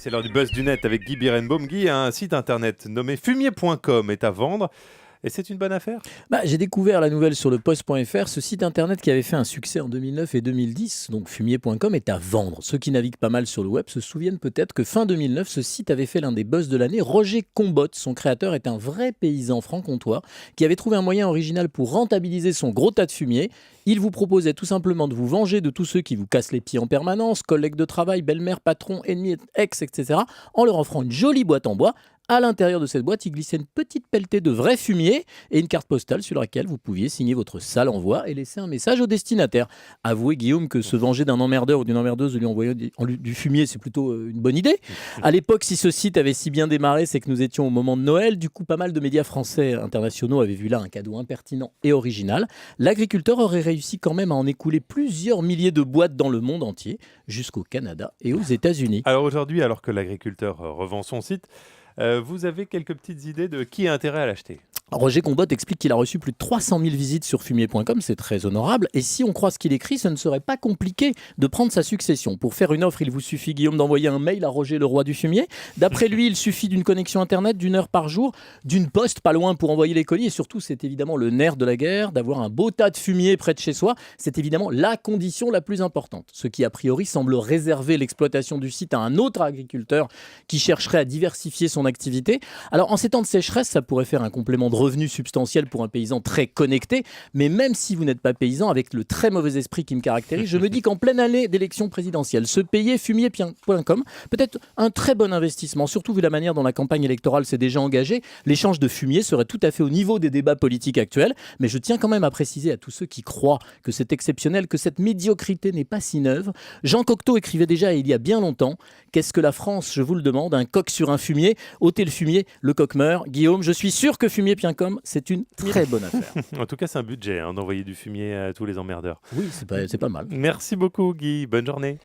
C'est l'heure du buzz du net avec Guy Birenbaum. Guy, un site internet nommé fumier.com est à vendre et c'est une bonne affaire. J'ai découvert la nouvelle sur le post.fr, ce site internet qui avait fait un succès en 2009 et 2010, donc fumier.com est à vendre. Ceux qui naviguent pas mal sur le web se souviennent peut-être que fin 2009, ce site avait fait l'un des buzz de l'année. Roger Combotte, son créateur, est un vrai paysan franc-comtois qui avait trouvé un moyen original pour rentabiliser son gros tas de fumier. Il vous proposait tout simplement de vous venger de tous ceux qui vous cassent les pieds en permanence, collègues de travail, belle-mère, patron, ennemi, ex, etc., en leur offrant une jolie boîte en bois. À l'intérieur de cette boîte, il glissait une petite pelletée de vrai fumier et une carte postale sur laquelle vous pouviez signer votre sale envoi et laisser un message au destinataire. Avouez, Guillaume, que se venger d'un emmerdeur ou d'une emmerdeuse de lui envoyer du fumier, c'est plutôt une bonne idée. À l'époque, si ce site avait si bien démarré, c'est que nous étions au moment de Noël. Du coup, pas mal de médias français internationaux avaient vu là un cadeau impertinent et original. L'agriculteur aurait réussi quand même à en écouler plusieurs milliers de boîtes dans le monde entier, jusqu'au Canada et aux États-Unis. Alors aujourd'hui, alors que l'agriculteur revend son site, vous avez quelques petites idées de qui a intérêt à l'acheter? Roger Combotte explique qu'il a reçu plus de 300 000 visites sur fumier.com, c'est très honorable. Et si on croit ce qu'il écrit, ce ne serait pas compliqué de prendre sa succession. Pour faire une offre, il vous suffit, Guillaume, d'envoyer un mail à Roger, le roi du fumier. D'après lui, il suffit d'une connexion Internet, d'une heure par jour, d'une poste pas loin pour envoyer les colis. Et surtout, c'est évidemment le nerf de la guerre, d'avoir un beau tas de fumier près de chez soi. C'est évidemment la condition la plus importante. Ce qui, a priori, semble réserver l'exploitation du site à un autre agriculteur qui chercherait à diversifier son activité. Alors, en ces temps de sécheresse, ça pourrait faire un complément de revenus substantiels pour un paysan très connecté, mais même si vous n'êtes pas paysan, avec le très mauvais esprit qui me caractérise, je me dis qu'en pleine année d'élection présidentielle, se payer fumier.com peut être un très bon investissement, surtout vu la manière dont la campagne électorale s'est déjà engagée. L'échange de fumier serait tout à fait au niveau des débats politiques actuels, mais je tiens quand même à préciser à tous ceux qui croient que c'est exceptionnel, que cette médiocrité n'est pas si neuve. Jean Cocteau écrivait déjà il y a bien longtemps: qu'est-ce que la France, je vous le demande, un coq sur un fumier, ôtez le fumier, le coq meurt. Guillaume, je suis sûr que fumier.com, c'est une très bonne affaire. En tout cas, c'est un budget d'envoyer du fumier à tous les emmerdeurs. Oui, c'est pas mal. Merci beaucoup, Guy. Bonne journée.